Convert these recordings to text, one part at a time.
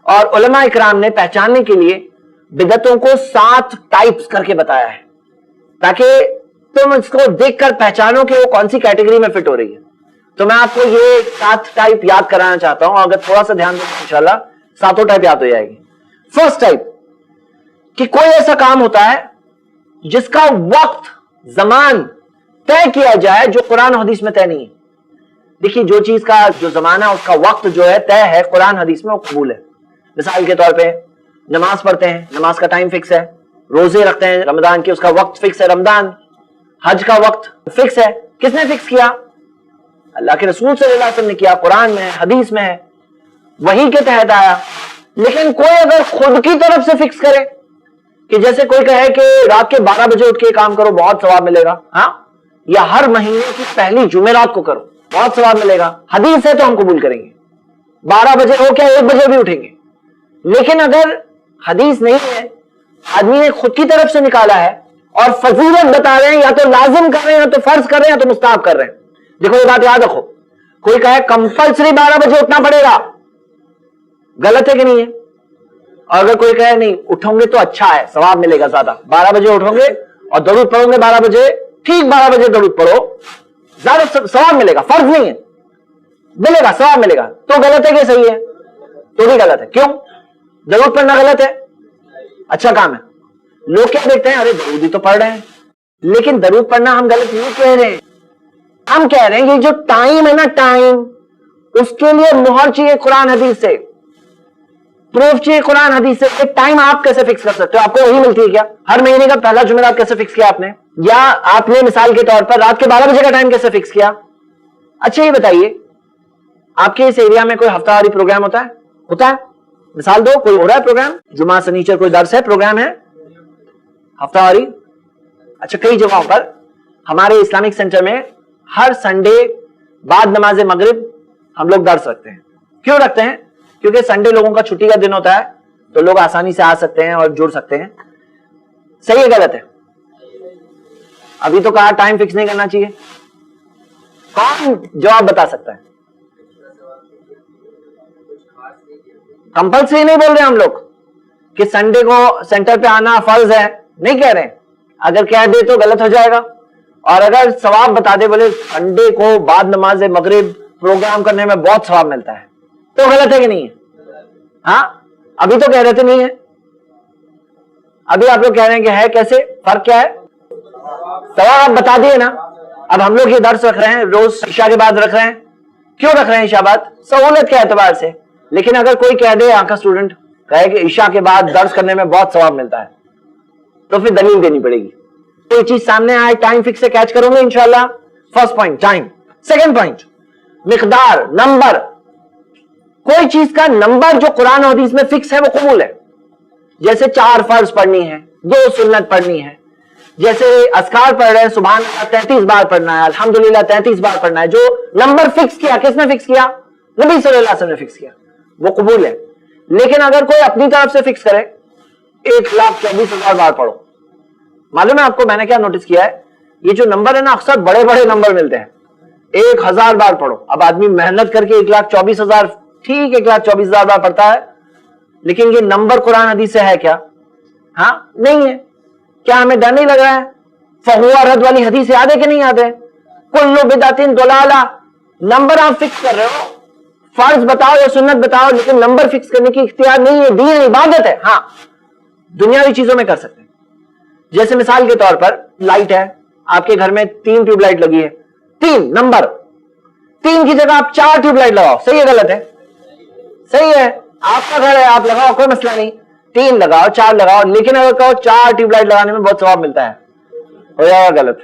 اور علماء اکرام نے پہچاننے کے لیے بدعتوں کو 7 ٹائپس کر کے بتایا ہے تاکہ تم اس کو دیکھ کر پہچانو کہ وہ کون سی کیٹیگری میں فٹ ہو رہی ہے. تو میں آپ کو یہ 7 ٹائپ یاد کرانا چاہتا ہوں, اگر تھوڑا سا دھیان دیں انشاءاللہ 7 ٹائپ یاد ہو جائے گی. فرسٹ ٹائپ کہ کوئی ایسا کام ہوتا ہے جس کا وقت زمان طے کیا جائے جو قرآن و حدیث میں طے نہیں ہے. دیکھیے جو چیز کا جو زمانہ اس کا وقت جو ہے طے ہے قرآن حدیث میں وہ قبول ہے. مثال کے طور پہ نماز پڑھتے ہیں, نماز کا ٹائم فکس ہے. روزے رکھتے ہیں رمضان کے, اس کا وقت فکس ہے رمضان. حج کا وقت فکس ہے. کس نے فکس کیا؟ اللہ کے رسول صلی اللہ علیہ وسلم نے کیا, قرآن میں ہے, حدیث میں ہے, وہی کے تحت آیا. لیکن کوئی اگر خود کی طرف سے فکس کرے کہ جیسے کوئی کہے کہ رات کے 12 بجے اٹھ کے کام کرو بہت ثواب ملے گا, ہاں, یا ہر مہینے کی پہلی جمعرات کو کرو بہت ثواب ملے گا, حدیث ہے تو ہم قبول کریں گے. 12 بجے ہو کیا 1 بجے بھی اٹھیں گے. لیکن اگر حدیث نہیں ہے, آدمی نے خود کی طرف سے نکالا ہے اور فضیلت بتا رہے ہیں, یا تو لازم کر رہے ہیں, یا تو فرض کر رہے ہیں, یا تو مستحب کر رہے ہیں. دیکھو یہ بات یاد رکھو, کوئی کہے کمپلسری 12 بجے اٹھنا پڑے گا, غلط ہے کہ نہیں ہے؟ اور اگر کوئی کہے نہیں اٹھوں گے تو اچھا ہے ثواب ملے گا زیادہ, 12 بجے اٹھو گے اور درود پڑھو گے 12 بجے, ٹھیک 12 بجے درود پڑھو زیادہ ثواب ملے گا, فرض نہیں ہے, ملے گا ثواب ملے گا. تو غلط ہے کہ صحیح ہے؟ تو بھی غلط ہے. کیوں؟ درود پڑھنا غلط ہے, اچھا کام ہے. لوگ کیا دیکھتے ہیں, ارے درود ہی تو پڑھ رہے ہیں. لیکن درود پڑھنا ہم غلط نہیں کہہ رہے ہیں, ہم کہہ رہے ہیں کہ جو ٹائم ہے نا, ٹائم, اس کے لیے مہر چاہیے قرآن حدیث سے, پروف چاہیے قرآن حدیث سے. کہ ٹائم آپ کیسے فکس کر سکتے ہو؟ آپ کو وہی ملتی ہے کیا؟ ہر مہینے کا پہلا جمعرات کیسے فکس کیا آپ نے؟ یا آپ نے مثال کے طور پر رات کے 12 بجے کا ٹائم کیسے فکس کیا؟ اچھا یہ بتائیے, آپ کے اس ایریا میں کوئی ہفتہ واری پروگرام ہوتا ہے؟ ہوتا ہے. مثال دو, کوئی ہو رہا ہے پروگرام, جمعہ سنیچر کوئی درس ہے, پروگرام ہے ہفتہ واری؟ اچھا, کئی جگہوں پر ہمارے اسلامک سینٹر میں ہر سنڈے بعد نماز مغرب ہم لوگ درس رکھتے ہیں. کیوں رکھتے ہیں؟ کیونکہ سنڈے لوگوں کا چھٹی کا دن ہوتا ہے, تو لوگ آسانی سے آ سکتے ہیں اور جڑ سکتے ہیں. صحیح ہے غلط ہے؟ ابھی تو کہا ٹائم فکس نہیں کرنا چاہیے. کون جواب بتا سکتا ہے؟ کمپلسری نہیں بول رہے ہم لوگ کہ سنڈے کو سینٹر پہ آنا فرض ہے, نہیں کہہ رہے. اگر کہہ دے تو غلط ہو جائے گا. اور اگر ثواب بتا دے, بولے سنڈے کو بعد نماز مغرب پروگرام کرنے میں بہت ثواب ملتا ہے, تو غلط ہے کہ نہیں ہے؟ ہاں, ابھی تو کہہ رہے تھے نہیں ہے, ابھی آپ لوگ کہہ رہے ہیں کہ ہے. کیسے؟ فرق کیا ہے؟ ثواب آپ بتا دیے نا. اب ہم لوگ یہ درس رکھ رہے ہیں روز عشاء کے بعد رکھ رہے ہیں. کیوں رکھ رہے ہیں عشاء بعد؟ سہولت کے اعتبار سے. لیکن اگر کوئی کہہ دے, آنکھا اسٹوڈنٹ کہے کہ عشاء کے بعد درس کرنے میں بہت ثواب ملتا ہے, تو پھر دلیل دینی پڑے گی. کوئی چیز سامنے آئے, ٹائم فکس سے کیچ کروں گے انشاءاللہ. First point time. Second point مقدار, نمبر. کوئی چیز کا نمبر جو قرآن و حدیث میں فکس ہے وہ قبول ہے. جیسے 4 فرض پڑھنی ہے, 2 سنت پڑھنی ہے. جیسے اذکار پڑھ رہے ہیں, سبحان اللہ 33 بار پڑھنا ہے, الحمدللہ 33 بار پڑھنا ہے. جو نمبر فکس کیا, کس نے فکس کیا؟ نبی صلی اللہ علیہ وسلم نے فکس کیا, وہ قبول ہے. لیکن اگر کوئی اپنی طرف سے فکس کرے 1,24,000 بار پڑھو, معلوم ہے آپ کو میں نے کیا نوٹس کیا ہے, یہ جو نمبر ہے نا اکثر بڑے بڑے نمبر ملتے ہیں. 1,000 بار پڑھو. اب آدمی محنت کر کے 1,24,000, ٹھیک 1,24,000 بار پڑھتا ہے, لیکن یہ نمبر قرآن حدیث سے ہے کیا؟ ہاں نہیں ہے. کیا ہمیں ڈر نہیں لگ رہا ہے؟ فہو رد والی حدیث یاد ہے کہ نہیں یاد ہے؟ کل بدعت ضلالہ. نمبر آپ فکس کر رہے ہو, فرض بتاؤ یا سنت بتاؤ, لیکن نمبر فکس کرنے کی اختیار نہیں ہے. دین عبادت ہے. ہاں دنیاوی چیزوں میں کر سکتے ہیں. جیسے مثال کے طور پر لائٹ ہے, آپ کے گھر میں 3 ٹیوب لائٹ لگی ہے, 3 نمبر, 3 کی جگہ آپ 4 ٹیوب لائٹ لگاؤ. صحیح ہے غلط ہے؟ صحیح ہے. آپ کا گھر ہے, آپ لگاؤ, کوئی مسئلہ نہیں. 3 لگاؤ, 4 لگاؤ. لیکن اگر کہو 4 ٹیوب لائٹ لگانے میں بہت ثواب ملتا ہے, ہو جائے گا غلط.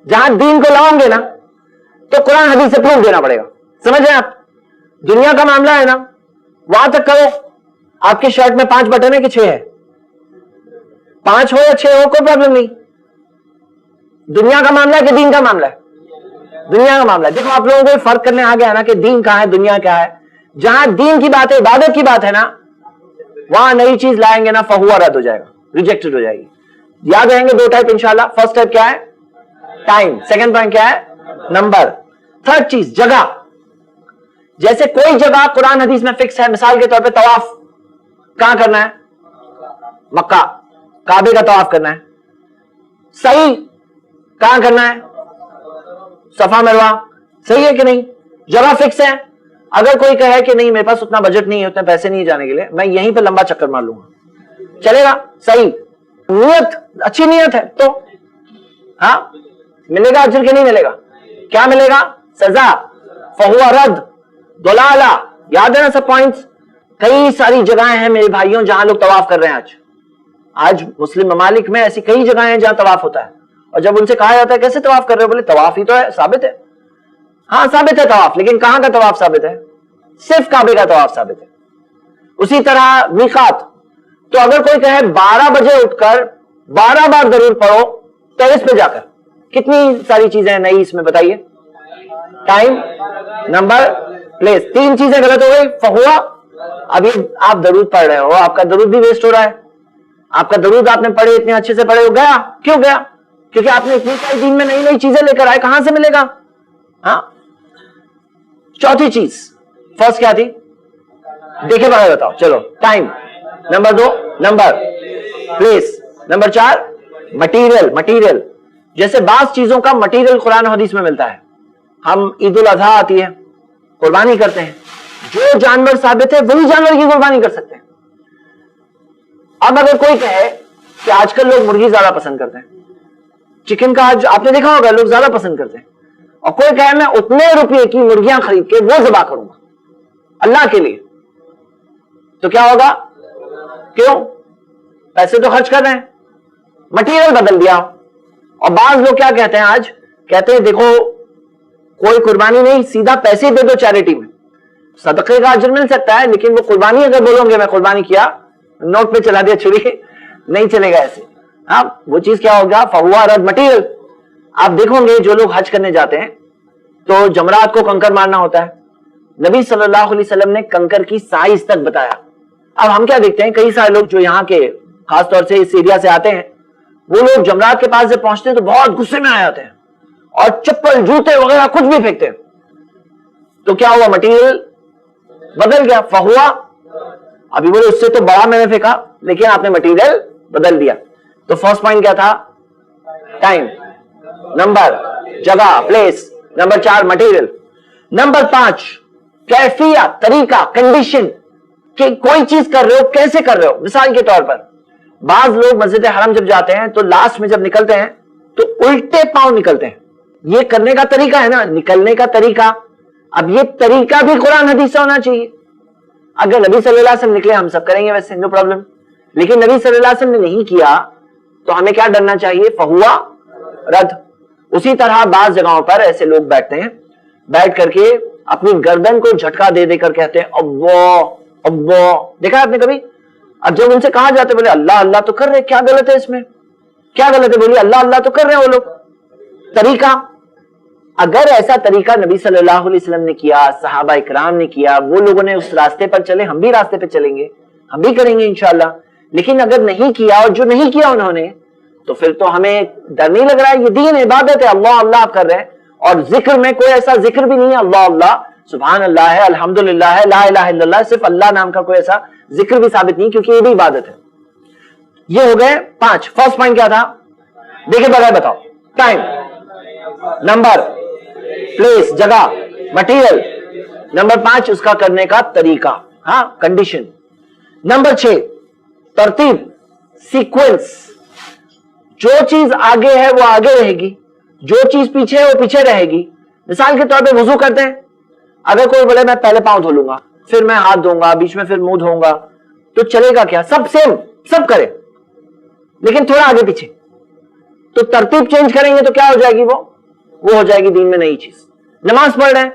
جہاں دین کو لاؤں گے نا تو قرآن حدیث سے پروف دینا پڑے گا. سمجھ رہے ہیں آپ؟ دنیا کا معاملہ ہے نا, وہاں تک کرو. آپ کی شرٹ میں 5 بٹن ہے کہ 6 ہے؟ 5 ہو یا 6 ہو کوئی پرابلم نہیں. دنیا کا معاملہ ہے کہ دین کا معاملہ ہے؟ دنیا کا معاملہ ہے. دیکھو آپ لوگوں کو فرق کرنے آ گیا نا کہ دین کہاں ہے, دنیا کیا ہے. جہاں دین کی بات ہے, عبادت کی بات ہے نا, وہاں نئی چیز لائیں گے نا فہو رد ہو جائے گا, ریجیکٹڈ ہو جائے گی. یاد رہیں گے 2 ٹائپ انشاءاللہ. فرسٹ ٹائپ کیا ہے؟ ٹائم. سیکنڈ پوائنٹ کیا ہے؟ نمبر. تھرڈ چیز جگہ. جیسے کوئی جگہ قرآن حدیث میں فکس ہے، مثال کے طور پہ طواف کہاں کرنا ہے؟ مکہ، کعبے کا طواف کرنا ہے. صحیح کہاں کرنا ہے؟ صفا مروا. صحیح ہے کہ نہیں؟ جگہ فکس ہے. اگر کوئی کہے کہ نہیں میرے پاس اتنا بجٹ نہیں ہے، اتنے پیسے نہیں جانے کے لیے، میں یہیں پہ لمبا چکر مار لوں گا، چلے گا؟ صحیح. نیت اچھی نیت ہے تو ہاں ملے گا اجر کہ نہیں ملے گا؟ کیا ملے گا؟ سزا. فہو رد ضلالہ. یاد ہے نا سب پوائنٹس؟ کئی ساری جگہیں ہیں میرے بھائیوں جہاں لوگ طواف کر رہے ہیں. آج مسلم ممالک میں ایسی کئی جگہیں ہیں جہاں طواف ہوتا ہے، اور جب ان سے کہا جاتا ہے کیسے طواف کر رہے ہو، بولے طواف ہی تو ہے، ثابت ہے. ہاں ثابت ہے طواف، لیکن کہاں کا طواف ثابت ہے؟ صرف کعبے کا طواف ثابت ہے. اسی طرح میقات. تو اگر کوئی کہے 12 بجے اٹھ کر 12 بار درود پڑھو ٹیرس پہ جا کر، کتنی ساری چیزیں ہیں نئی اس میں بتائیے؟ Time, number, place. 3 چیزیں غلط ہو گئی. فہوا، ابھی آپ درود پڑھ رہے ہو، آپ کا درود بھی ویسٹ ہو رہا ہے. آپ کا درود آپ نے پڑھے، اتنے اچھے سے پڑھے ہو، گیا. کیوں گیا؟ کیونکہ آپ نے اتنی ساری دین میں نئی نئی چیزیں لے کر آئے، کہاں سے ملے گا؟ ہاں. چوتھی چیز فرسٹ کیا تھی؟ دیکھے بغیر بتاؤ. چلو. Time, number 2 number, place, number 4 material. Material جیسے بعض چیزوں کا مٹیریل قرآن و حدیث میں ملتا ہے. ہم عید الاضحیٰ آتی ہے، قربانی کرتے ہیں، جو جانور ثابت ہے وہی جانور کی قربانی کر سکتے ہیں. اب اگر کوئی کہے کہ آج کل لوگ مرغی زیادہ پسند کرتے ہیں، چکن کا آج آپ نے دیکھا ہوگا لوگ زیادہ پسند کرتے ہیں، اور کوئی کہے میں اتنے روپے کی مرغیاں خرید کے وہ ذبح کروں گا اللہ کے لیے، تو کیا ہوگا؟ کیوں؟ پیسے تو خرچ کر رہے ہیں، مٹیریل بدل دیا. اور بعض لوگ کیا کہتے ہیں آج؟ کہتے ہیں دیکھو کوئی قربانی نہیں، سیدھا پیسے دے دو چیریٹی میں، صدقے کا اجر مل سکتا ہے، لیکن وہ قربانی اگر بولو گے میں قربانی کیا، نوٹ پہ چلا دیا چھری، نہیں چلے گا ایسے. ہاں وہ چیز کیا ہوگا؟ فہوا رد مٹیریل. آپ دیکھو گے جو لوگ حج کرنے جاتے ہیں تو جمرات کو کنکر مارنا ہوتا ہے. نبی صلی اللہ علیہ وسلم نے کنکر کی سائز تک بتایا. اب ہم کیا دیکھتے ہیں، کئی سارے لوگ جو یہاں کے خاص طور سے اس ایریا سے آتے ہیں، وہ لوگ جمرات کے پاس جب پہنچتے ہیں تو بہت غصے میں آ جاتے ہیں اور چپل جوتے وغیرہ کچھ بھی پھینکتے ہیں. تو کیا ہوا؟ مٹیریل بدل گیا. فہوا، ابھی بولے اس سے تو بڑا میں نے پھینکا، لیکن آپ نے مٹیریل بدل دیا. تو فرسٹ پوائنٹ کیا تھا؟ ٹائم، نمبر، جگہ، پلیس. Number 4 material. نمبر 5 کیفیت، طریقہ، کنڈیشن، کہ کوئی چیز کر رہے ہو کیسے کر رہے ہو. مثال کے طور پر بعض لوگ مسجد حرم جب جاتے ہیں تو لاسٹ میں جب نکلتے ہیں تو الٹے پاؤں نکلتے ہیں. یہ کرنے کا طریقہ ہے نا، نکلنے کا طریقہ. اب یہ طریقہ بھی قرآن حدیث سے ہونا چاہیے. اگر نبی صلی اللہ علیہ وسلم نکلے ہم سب کریں گے ویسے، نو پرابلم، لیکن نبی صلی اللہ علیہ وسلم نے نہیں کیا تو ہمیں کیا ڈرنا چاہیے؟ فہوا رد. اسی طرح بعض جگہوں پر ایسے لوگ بیٹھتے ہیں، بیٹھ کر کے اپنی گردن کو جھٹکا دے دے کر کہتے ہیں اللہ اللہ. دیکھا آپ نے کبھی؟ اب جب ان سے کہا جاتا ہے بولے اللہ اللہ تو کر رہے، کیا غلط ہے اس میں؟ کیا غلط ہے؟ بولیے اللہ اللہ تو کر رہے ہیں وہ لوگ. طریقہ، اگر ایسا طریقہ نبی صلی اللہ علیہ وسلم نے کیا، صحابہ اکرام نے کیا، وہ لوگوں نے اس راستے پر چلے، ہم بھی راستے پہ چلیں گے، ہم بھی کریں گے انشاءاللہ. لیکن اگر نہیں کیا، اور جو نہیں کیا انہوں نے، تو پھر تو ہمیں ڈر نہیں لگ رہا ہے. یہ دین عبادت ہے، اللہ اللہ آپ کر رہے ہیں، اور ذکر میں کوئی ایسا ذکر بھی نہیں ہے اللہ اللہ، سبحان اللہ ہے، الحمدللہ ہے، لا الہ الا اللہ، صرف اللہ نام کا کوئی ایسا ذکر بھی ثابت نہیں، کیونکہ یہ بھی عبادت ہے. یہ ہو گئے 5. فرسٹ پوائنٹ کیا تھا؟ دیکھیں بغیر بتاؤ. ٹائم، نمبر، پلیس، جگہ، مٹیریل. نمبر 5 اس کا کرنے کا طریقہ، ہاں کنڈیشن. نمبر 6 ترتیب، سیکوینس. جو چیز آگے ہے وہ آگے رہے گی، جو چیز پیچھے ہے وہ پیچھے رہے گی. مثال کے طور پہ وضو کرتے ہیں، اگر کوئی بولے میں پہلے پاؤں دھو لوں گا، پھر میں ہاتھ دھوں گا، بیچ میں پھر منہ دھوں گا، تو چلے گا کیا؟ سب سیم، سب کرے، لیکن تھوڑا آگے پیچھے. تو ترتیب چینج کریں گے تو کیا ہو جائے گی؟ وہ ہو جائے گی دین میں نئی چیز. نماز پڑھ رہے ہیں،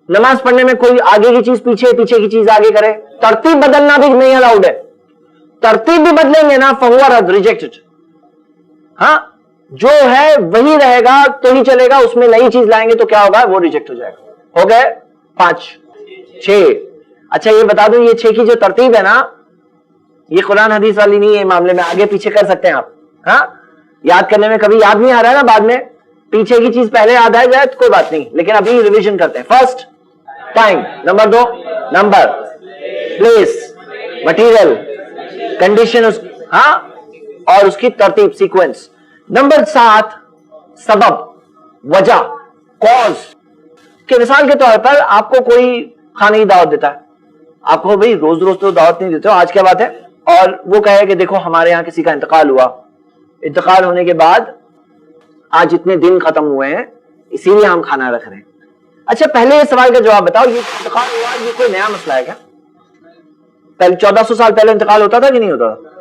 نماز پڑھنے میں کوئی آگے کی چیز پیچھے، پیچھے کی چیز آگے کرے، ترتیب بدلنا بھی نہیں الاؤڈ ہے. ترتیب بھی بدلیں گے نا فہو رد، ریجیکٹڈ. ہاں جو ہے وہی رہے گا تو ہی چلے گا، اس میں نئی چیز لائیں گے تو کیا ہوگا؟ وہ ریجیکٹ ہو جائے گا. ہو گئے 5. 6. اچھا یہ بتا دوں، یہ 6 کی جو ترتیب ہے نا، یہ قرآن حدیث والی نہیں ہے. معاملے میں آگے پیچھے کر سکتے ہیں آپ. ہاں یاد کرنے میں کبھی یاد نہیں آ رہا ہے نا، بعد میں پیچھے کی چیز پہلے یاد آ جائے تو کوئی بات نہیں، لیکن ابھی ریویژن کرتے ہیں. First time. Number 2 number, place, material, condition ہاں اور اس کی ترتیب سیکوینس. نمبر 7 سبب، وجہ، کاز. کہ مثال کے طور پر آپ کو کوئی کھانے کی دعوت دیتا ہے، آپ کو بھائی روز روز تو دعوت نہیں دیتے ہو، آج کیا بات ہے، اور وہ کہے کہ دیکھو ہمارے یہاں کسی کا انتقال ہوا، انتقال ہونے کے بعد آج اتنے دن ختم ہوئے ہیں اسی لیے ہم کھانا رکھ رہے ہیں. اچھا پہلے یہ سوال کا جواب بتاؤ، یہ انتقال ہوا یہ کوئی نیا مسئلہ ہے کیا؟ پہلے 1400 سال پہلے انتقال ہوتا تھا کہ نہیں ہوتا تھا؟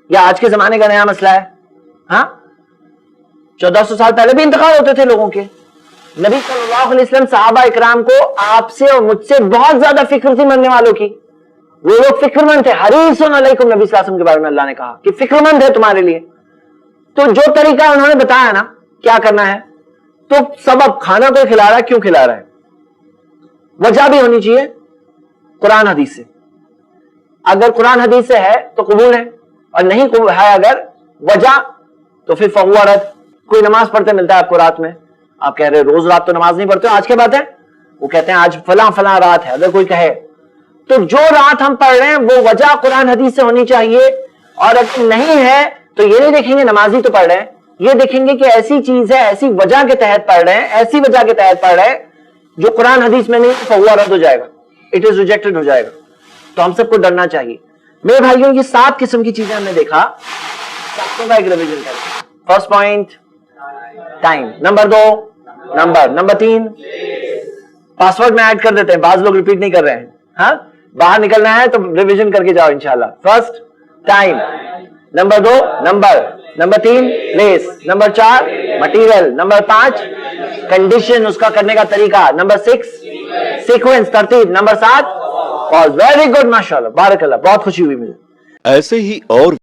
یا آج کے زمانے کا نیا مسئلہ ہے؟ ہاں 1400 سال پہلے بھی انتقال ہوتے تھے لوگوں کے. نبی صلی اللہ علیہ وسلم صحابہ اکرام کو آپ سے اور مجھ سے بہت زیادہ فکر تھی مرنے والوں کی. وہ لوگ فکر مند تھے. حریص علیکم نبی صلی اللہ علیہ وسلم کے بارے میں اللہ نے کہا کہ فکر مند ہے تمہارے لیے. تو جو طریقہ انہوں نے بتایا نا کیا کرنا ہے، تو سبب کھانا کوئی کھلا رہا ہے، کیوں کھلا رہا ہے، وجہ بھی ہونی چاہیے قرآن حدیث سے. اگر قرآن حدیث سے ہے تو قبول ہے، اور نہیں قبول ہے اگر وجہ تو پھر فہو رد. کوئی نماز پڑھتے ملتا ہے آپ کو رات میں، آپ کہہ رہے روز رات تو نماز نہیں پڑھتے، آج کی بات ہے، وہ کہتے ہیں آج فلاں فلاں رات ہے. اگر کوئی کہے تو جو رات ہم پڑھ رہے ہیں وہ وجہ قرآن حدیث سے ہونی چاہیے. اور اگر نہیں ہے تو یہ نہیں دیکھیں گے نمازی تو پڑھ رہے ہیں، یہ دیکھیں گے کہ ایسی چیز ہے، ایسی وجہ کے تحت پڑھ رہے ہیں، ایسی وجہ کے تحت پڑھ رہے ہیں جو قرآن حدیث میں نہیں، فہو رد ہو جائے گا، اٹ از ریجیکٹڈ ہو جائے گا. تو ہم سب کو ڈرنا چاہیے. میرے بھائیوں یہ 7 قسم کی چیزیں ہم نے دیکھا، ساتوں کا ایک ریویژن کریں. First point time. Number 2 number 3 password میں ایڈ کر دیتے ہیں، بعض لوگ ریپیٹ نہیں کر رہے ہیں. ہاں باہر نکلنا ہے تو ریویژن کر کے جاؤ انشاءاللہ. First time, number 2 number 3 place, number 4 material, number 5 condition اس کا کرنے کا طریقہ، نمبر 6 سیکوینس ترتیب، نمبر 7 اور ویری گڈ ماشاءاللہ بارک اللہ. بہت خوشی ہوئی مجھے. ایسے ہی اور